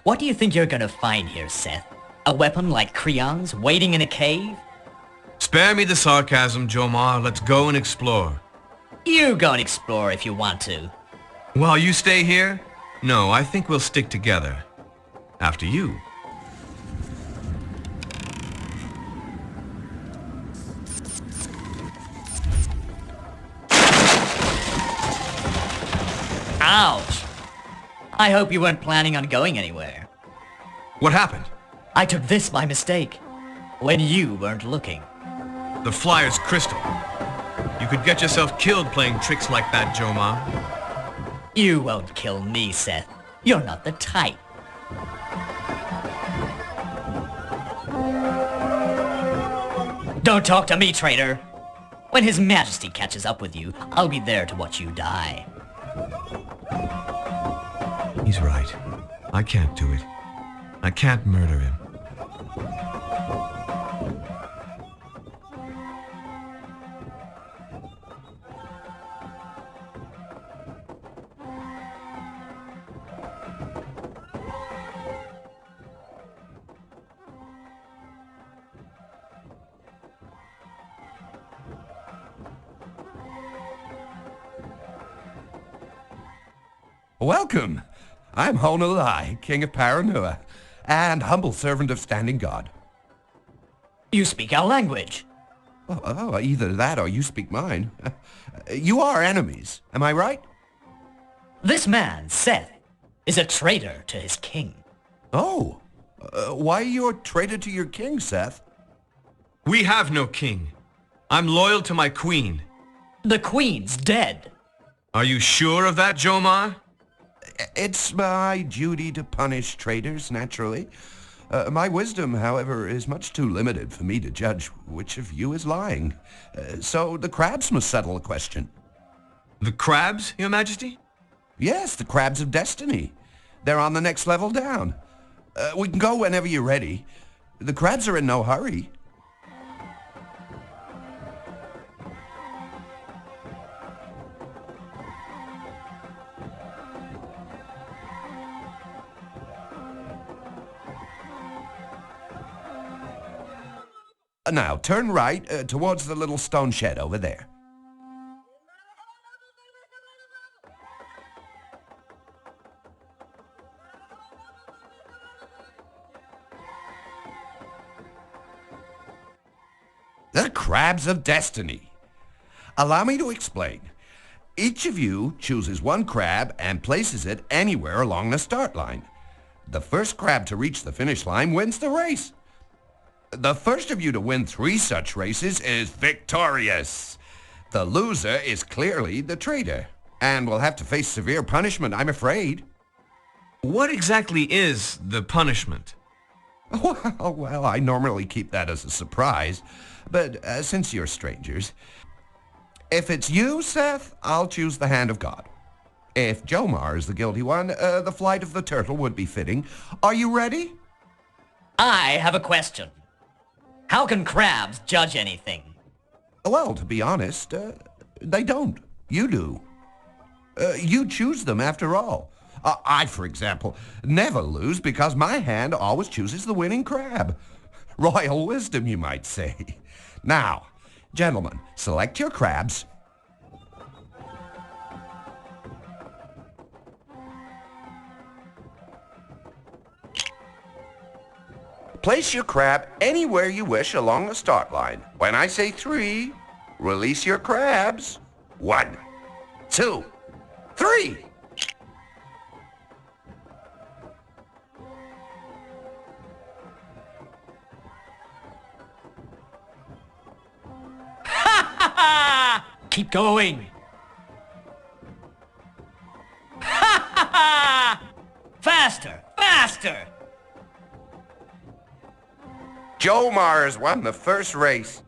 What do you think you're gonna find here, Seth? A weapon like Creon's waiting in a cave? Spare me the sarcasm, Jomar. Let's go and explore. You go and explore if you want to. While you stay here? No, I think we'll stick together. After you. Ouch! I hope you weren't planning on going anywhere. What happened? I took this by mistake, when you weren't looking. The flyer's crystal. You could get yourself killed playing tricks like that, Jomar. You won't kill me, Seth. You're not the type. Don't talk to me, traitor. When His Majesty catches up with you, I'll be there to watch you die. He's right. I can't do it. I can't murder him. Welcome. I'm Honolai, King of Paranua, and humble servant of Standing God. You speak our language. Oh, either that or you speak mine. You are enemies, am I right? This man, Seth, is a traitor to his king. Oh, why are you a traitor to your king, Seth? We have no king. I'm loyal to my queen. The queen's dead. Are you sure of that, Jomar? It's my duty to punish traitors, naturally. My wisdom, however, is much too limited for me to judge which of you is lying. So the crabs must settle the question. The crabs, Your Majesty? Yes, the crabs of destiny. They're on the next level down. We can go whenever you're ready. The crabs are in no hurry. Now, turn right towards the little stone shed over there. The crabs of destiny. Allow me to explain. Each of you chooses one crab and places it anywhere along the start line. The first crab to reach the finish line wins the race. The first of you to win 3 such races is victorious. The loser is clearly the traitor, and will have to face severe punishment, I'm afraid. What exactly is the punishment? Well, I normally keep that as a surprise, but since you're strangers, if it's you, Seth, I'll choose the hand of God. If Jomar is the guilty one, the flight of the turtle would be fitting. Are you ready? I have a question. How can crabs judge anything? Well, to be honest, they don't. You do. You choose them, after all. I, for example, never lose because my hand always chooses the winning crab. Royal wisdom, you might say. Now, gentlemen, select your crabs. Place your crab anywhere you wish along the start line. When I say 3, release your crabs. 1, 2, 3. Keep going. Faster, faster. Jomar has won the first race.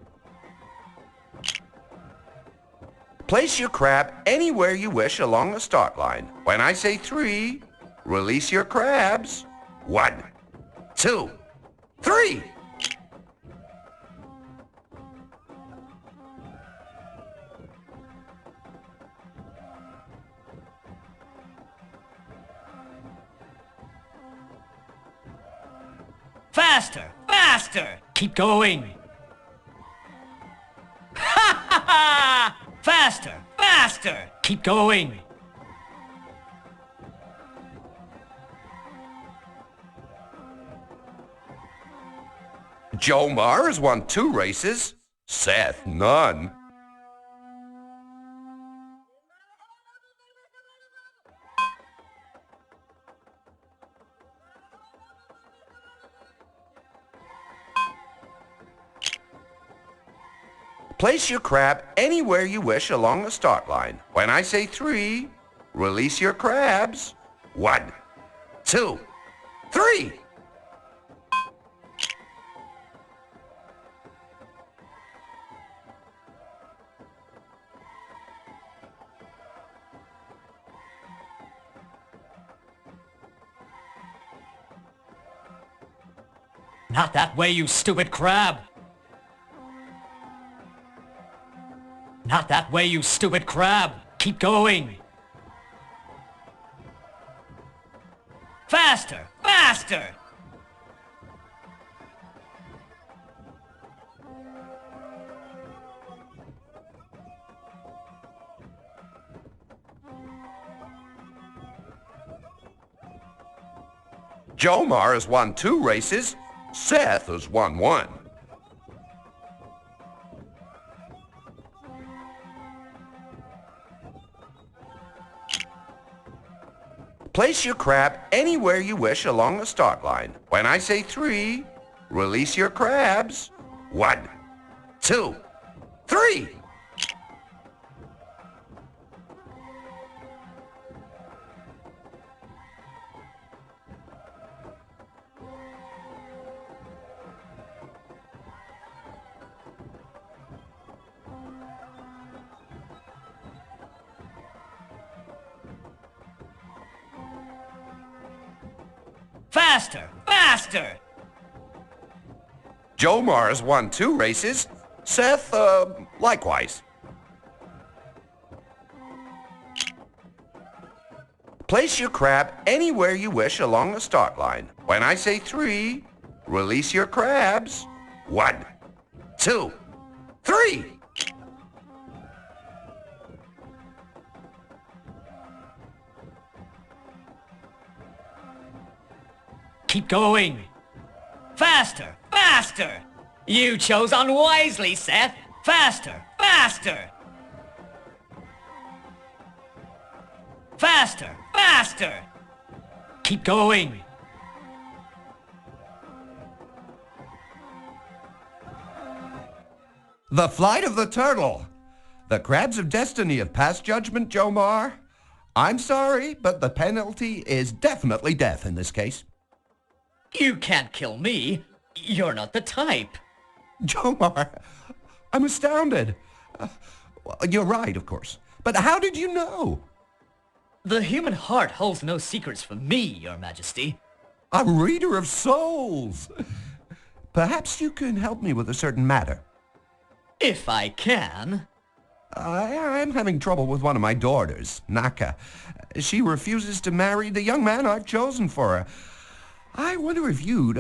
Place your crab anywhere you wish along the start line. When I say 3, release your crabs. 1, 2, 3. Faster! Faster! Keep going! Ha ha ha! Faster! Faster! Keep going! Joe Marr has won 2 races. Seth, none. Place your crab anywhere you wish along the start line. When I say 3, release your crabs. 1, 2, 3. Not that way, you stupid crab! Not that way, you stupid crab! Keep going! Faster! Faster! Joe Marr has won 2 races. Seth has won 1. Place your crab anywhere you wish along the start line. When I say 3, release your crabs. 1, 2, 3. Faster! Faster! Joe Marr has won 2 races. Seth, likewise. Place your crab anywhere you wish along the start line. When I say 3, release your crabs. 1, 2, 3. Keep going! Faster! Faster! You chose unwisely, Seth! Faster! Faster! Faster! Faster! Keep going! The flight of the turtle. The crabs of destiny have passed judgment, Joe Marr. I'm sorry, but the penalty is definitely death in this case. You can't kill me. You're not the type. Joe Marr, I'm astounded. Well, you're right, of course. But how did you know? The human heart holds no secrets from me, Your Majesty. A reader of souls. Perhaps you can help me with a certain matter. If I can. I'm having trouble with one of my daughters, Naka. She refuses to marry the young man I've chosen for her. I wonder if you'd,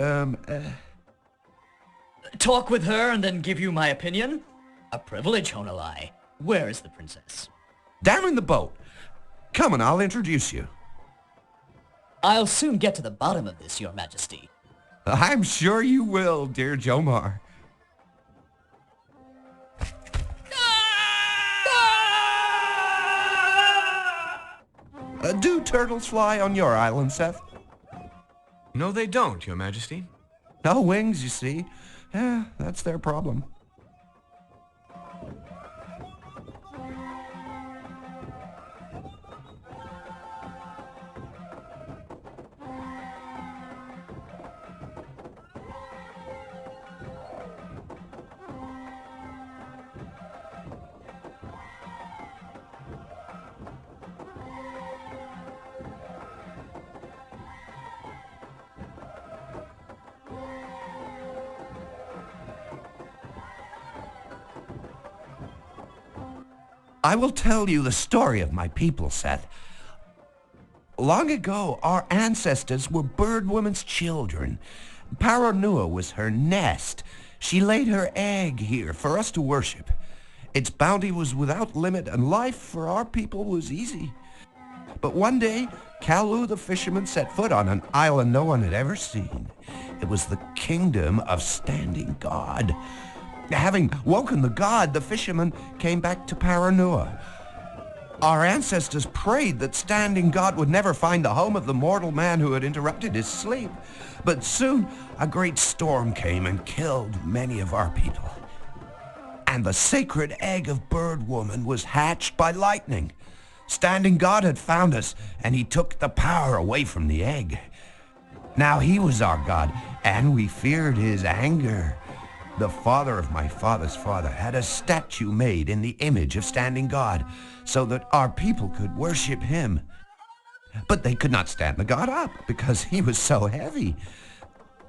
Talk with her and then give you my opinion? A privilege, Honolai. Where is the princess? Down in the boat. Come and I'll introduce you. I'll soon get to the bottom of this, Your Majesty. I'm sure you will, dear Joe Marr. Do turtles fly on your island, Seth? No, they don't, Your Majesty. No wings, you see. Yeah, that's their problem. I will tell you the story of my people, Seth. Long ago, our ancestors were bird women's children. Paranua was her nest. She laid her egg here for us to worship. Its bounty was without limit, and life for our people was easy. But one day, Kalu the fisherman set foot on an island no one had ever seen. It was the kingdom of Standing God. Having woken the god, the fisherman came back to Paranua. Our ancestors prayed that Standing God would never find the home of the mortal man who had interrupted his sleep. But soon a great storm came and killed many of our people. And the sacred egg of Bird Woman was hatched by lightning. Standing God had found us, and he took the power away from the egg. Now he was our God, and we feared his anger. The father of my father's father had a statue made in the image of Standing God, so that our people could worship him. But they could not stand the god up, because he was so heavy.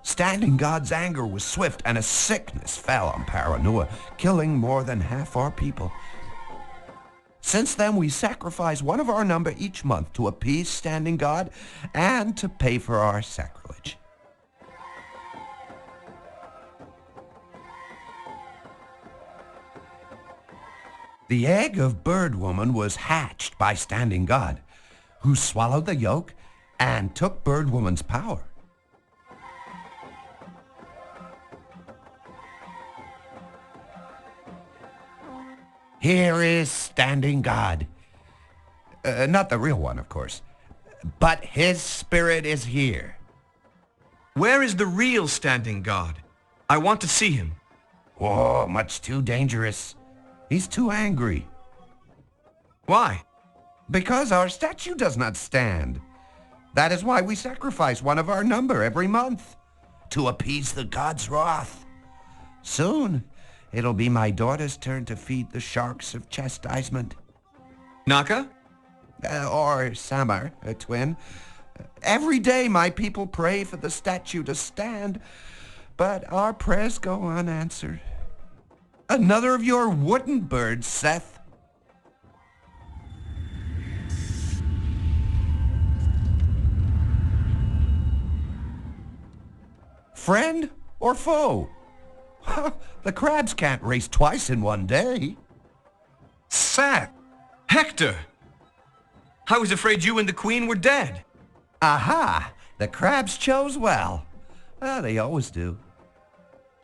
Standing God's anger was swift, and a sickness fell on Paranua, killing more than half our people. Since then, we sacrifice one of our number each month to appease Standing God and to pay for our sacrilege. The egg of Bird Woman was hatched by Standing God, who swallowed the yolk and took Bird Woman's power. Here is Standing God. Not the real one, of course. But his spirit is here. Where is the real Standing God? I want to see him. Oh, much too dangerous. He's too angry. Why? Because our statue does not stand. That is why we sacrifice one of our number every month, to appease the god's wrath. Soon, it'll be my daughter's turn to feed the sharks of chastisement. Naka? Or Samar, a twin. Every day my people pray for the statue to stand, but our prayers go unanswered. Another of your wooden birds, Seth. Friend or foe? The crabs can't race twice in one day. Seth! Hector! I was afraid you and the queen were dead. Aha! The crabs chose well. They always do.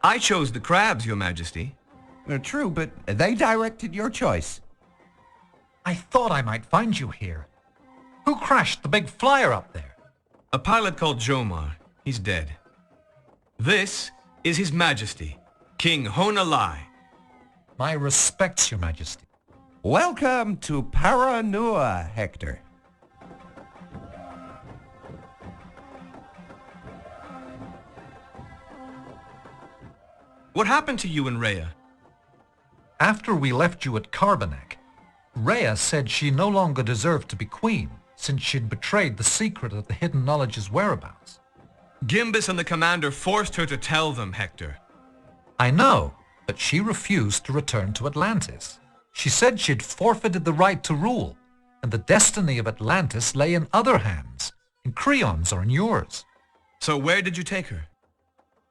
I chose the crabs, Your Majesty. True, but they directed your choice. I thought I might find you here. Who crashed the big flyer up there? A pilot called Jomar. He's dead. This is His Majesty, King Honalai. My respects, Your Majesty. Welcome to Paranua, Hector. What happened to you and Rhea? After we left you at Carbonek, Rhea said she no longer deserved to be queen, since she'd betrayed the secret of the hidden knowledge's whereabouts. Gimbus and the commander forced her to tell them, Hector. I know, but she refused to return to Atlantis. She said she'd forfeited the right to rule, and the destiny of Atlantis lay in other hands, in Creon's or in yours. So where did you take her?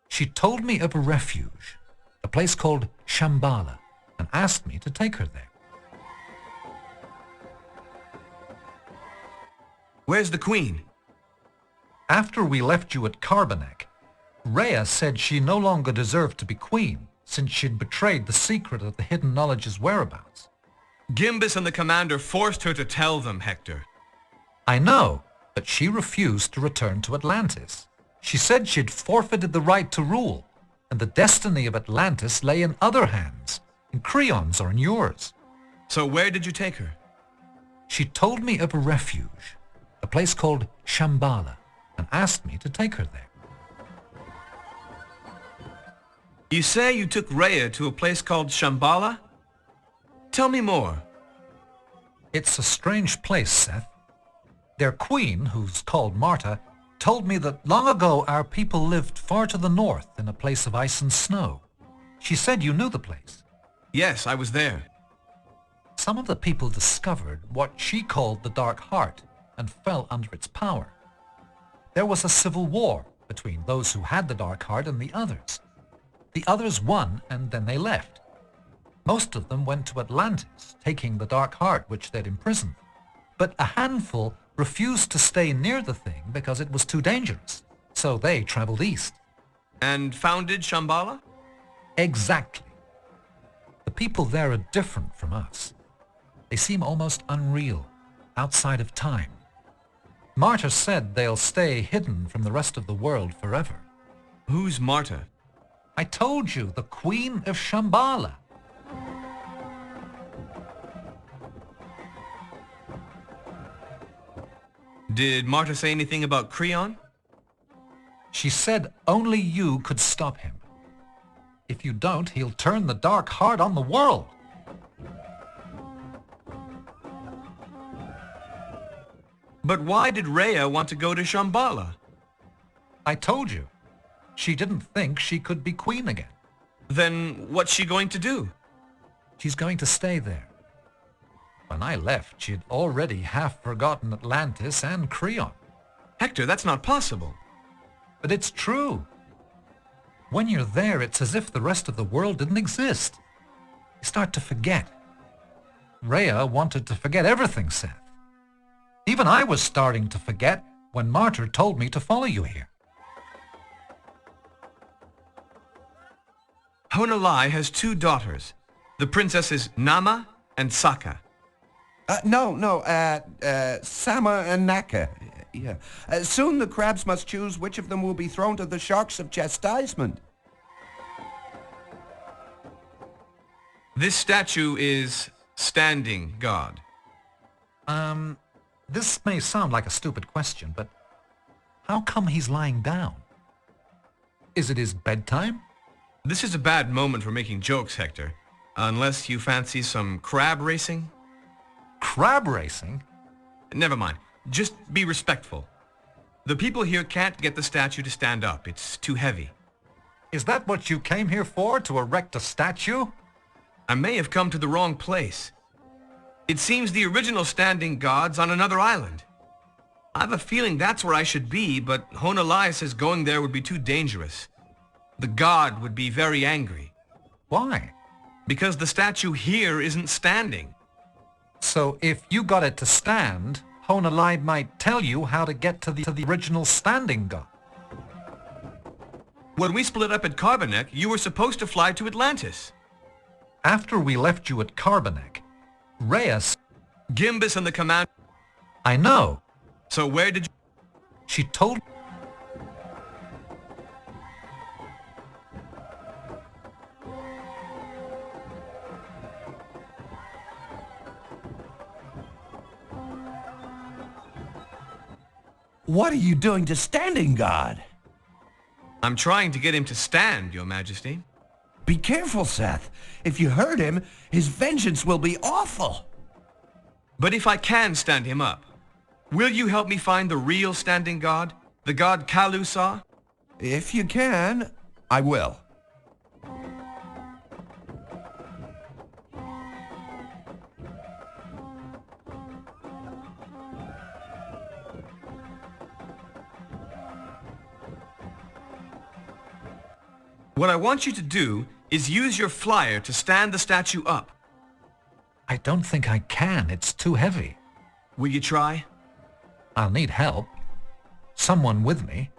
She told me of a refuge, a place called Shambhala, and asked me to take her there. Where's the queen? After we left you at Carbonek, Rhea said she no longer deserved to be queen, since she'd betrayed the secret of the hidden knowledge's whereabouts. Gimbus and the commander forced her to tell them, Hector. I know, but she refused to return to Atlantis. She said she'd forfeited the right to rule, and the destiny of Atlantis lay in other hands, in Creon's or in yours. So where did you take her? She told me of a refuge, a place called Shambhala, and asked me to take her there. You say you took Rhea to a place called Shambhala? Tell me more. It's a strange place, Seth. Their queen, who's called Marta, told me that long ago our people lived far to the north in a place of ice and snow. She said you knew the place. Yes, I was there. Some of the people discovered what she called the Dark Heart and fell under its power. There was a civil war between those who had the dark heart and the others. The others won, and then they left. Most of them went to Atlantis, taking the dark heart which they'd imprisoned. But a handful refused to stay near the thing because it was too dangerous, so they traveled east. And founded Shambhala? Exactly. The people there are different from us. They seem almost unreal, outside of time. Martyr said they'll stay hidden from the rest of the world forever. Who's Marta? I told you, the Queen of Shambhala. Did Marta say anything about Creon? She said only you could stop him. If you don't, he'll turn the dark heart on the world. But why did Rhea want to go to Shambhala? I told you. She didn't think she could be queen again. Then what's she going to do? She's going to stay there. When I left, she'd already half forgotten Atlantis and Creon. Hector, that's not possible. But it's true. When you're there, it's as if the rest of the world didn't exist. You start to forget. Rhea wanted to forget everything, Seth. Even I was starting to forget when Martyr told me to follow you here. Honolai has two daughters, the princesses Nama and Saka. Sama and Naka. Yeah. Soon the crabs must choose which of them will be thrown to the sharks of chastisement. This statue is standing God. This may sound like a stupid question, but how come he's lying down? Is it his bedtime? This is a bad moment for making jokes, Hector. Unless you fancy some crab racing? Crab racing? Never mind. Just be respectful. The people here can't get the statue to stand up. It's too heavy. Is that what you came here for, to erect a statue? I may have come to the wrong place. It seems the original standing god's on another island. I have a feeling that's where I should be, but Honolai says going there would be too dangerous. The god would be very angry. Why? Because the statue here isn't standing. So if you got it to stand, Honolai might tell you how to get to the original standing god. When we split up at Carbonek, you were supposed to fly to Atlantis. After we left you at Carbonek, Reyes... Gimbus and the command... I know. So where did you... She told... What are you doing to Standing God? I'm trying to get him to stand, Your Majesty. Be careful, Seth. If you hurt him, his vengeance will be awful. But if I can stand him up, will you help me find the real standing god? The god Kalu saw? If you can, I will. What I want you to do is use your flyer to stand the statue up. I don't think I can. It's too heavy. Will you try? I'll need help. Someone with me.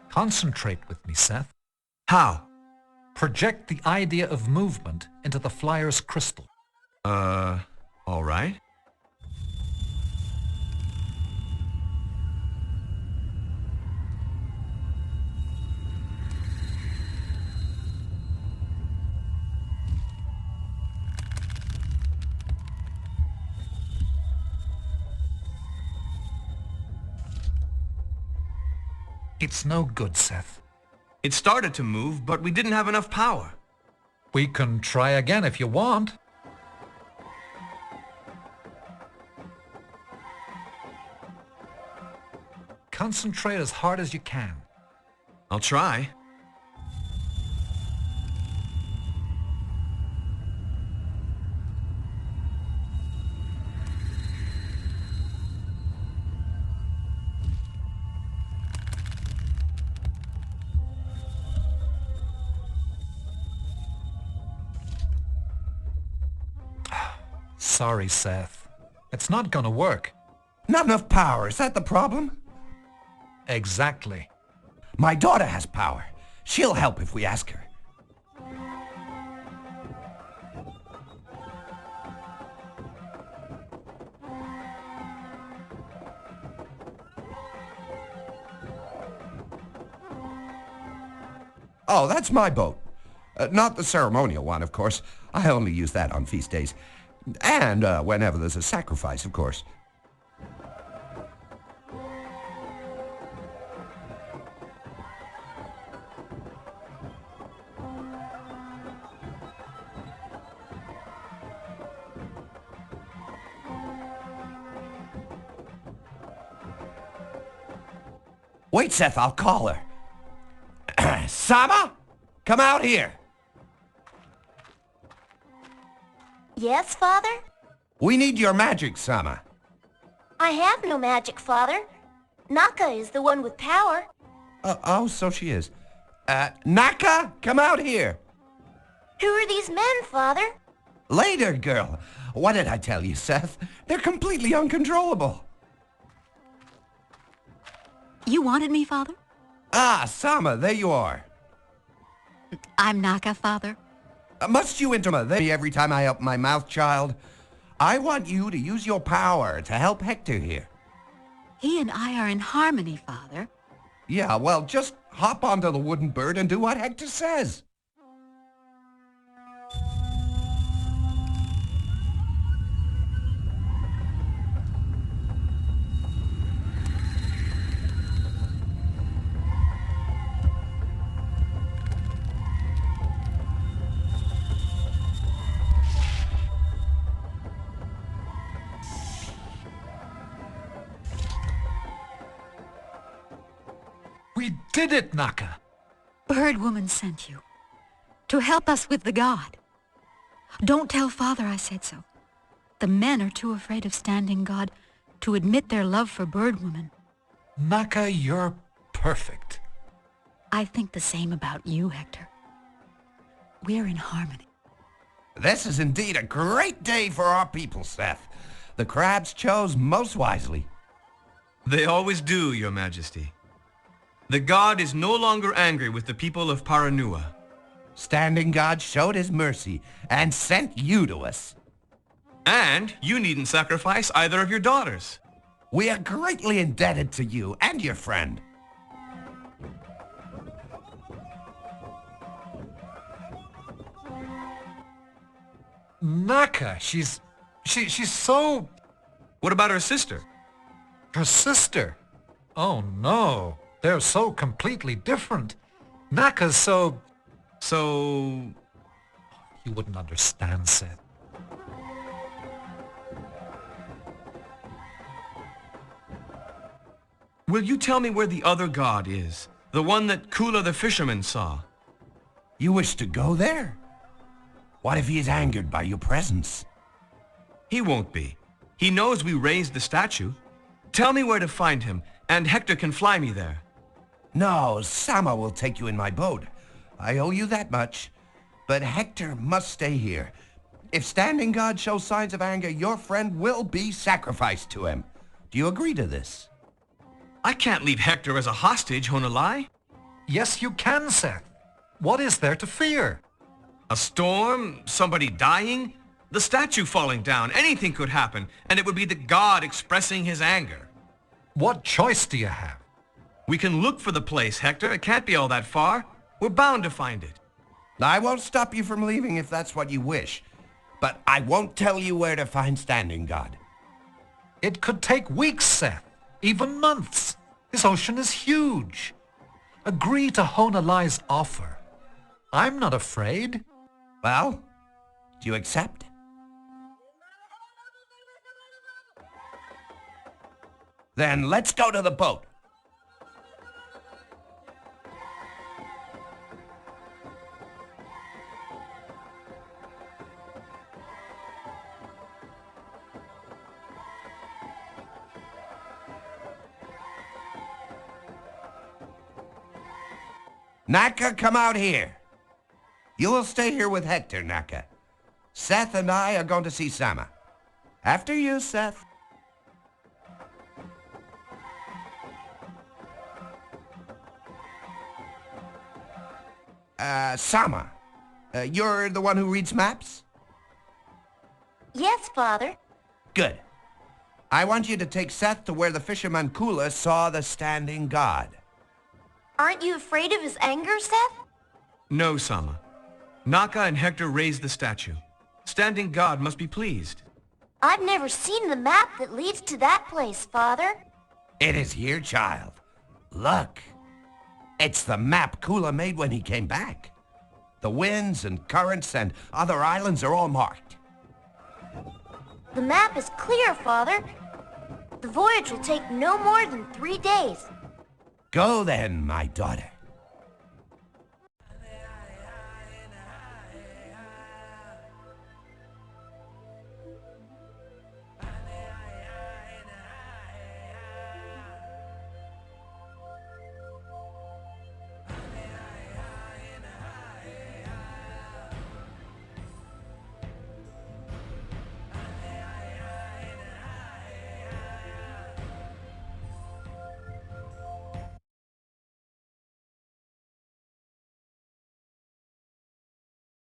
Concentrate with me, Seth. How? Project the idea of movement into the flyer's crystal. All right. It's no good, Seth. It started to move, but we didn't have enough power. We can try again if you want. Concentrate as hard as you can. I'll try. Sorry, Seth. It's not gonna work. Not enough power, is that the problem? Exactly. My daughter has power. She'll help if we ask her. Oh, that's my boat. Not the ceremonial one, of course. I only use that on feast days. And whenever there's a sacrifice, of course. Wait, Seth, I'll call her. Sama, come out here. Yes, Father? We need your magic, Sama. I have no magic, Father. Naka is the one with power. Oh, so she is. Naka, come out here. Who are these men, Father? Later, girl. What did I tell you, Seth? They're completely uncontrollable. You wanted me, Father? Ah, Sama, there you are. I'm Naka, Father. Must you interrupt me every time I open my mouth, child? I want you to use your power to help Hector here. He and I are in harmony, Father. Yeah, well, just hop onto the wooden bird and do what Hector says. We did it, Naka. Bird Woman sent you to help us with the god. Don't tell Father I said so. The men are too afraid of standing God to admit their love for Bird Woman. Naka, you're perfect. I think the same about you, Hector. We're in harmony. This is indeed a great day for our people, Seth. The crabs chose most wisely. They always do, Your Majesty. The god is no longer angry with the people of Paranua. Standing God showed his mercy and sent you to us. And you needn't sacrifice either of your daughters. We are greatly indebted to you and your friend. Naka, she's so... What about her sister? Her sister? Oh no, they're so completely different. Naka's so... So... You wouldn't understand, Seth. Will you tell me where the other god is? The one that Kula the fisherman saw? You wish to go there? What if he is angered by your presence? He won't be. He knows we raised the statue. Tell me where to find him, and Hector can fly me there. No, Sama will take you in my boat. I owe you that much. But Hector must stay here. If Standing God shows signs of anger, your friend will be sacrificed to him. Do you agree to this? I can't leave Hector as a hostage, Honolai. Yes, you can, Seth. What is there to fear? A storm? Somebody dying? The statue falling down? Anything could happen, and it would be the god expressing his anger. What choice do you have? We can look for the place, Hector. It can't be all that far. We're bound to find it. I won't stop you from leaving if that's what you wish. But I won't tell you where to find Standing God. It could take weeks, Seth. Even months. This ocean is huge. Agree to Honolai's offer. I'm not afraid. Well, do you accept? Then let's go to the boat. Naka, come out here. You will stay here with Hector, Naka. Seth and I are going to see Sama. After you, Seth. Sama, you're the one who reads maps? Yes, Father. Good. I want you to take Seth to where the fisherman Kula saw the standing god. Aren't you afraid of his anger, Seth? No, Sama. Naka and Hector raised the statue. Standing God must be pleased. I've never seen the map that leads to that place, Father. It is here, child. Look. It's the map Kula made when he came back. The winds and currents and other islands are all marked. The map is clear, Father. The voyage will take no more than 3 days. Go then, my daughter.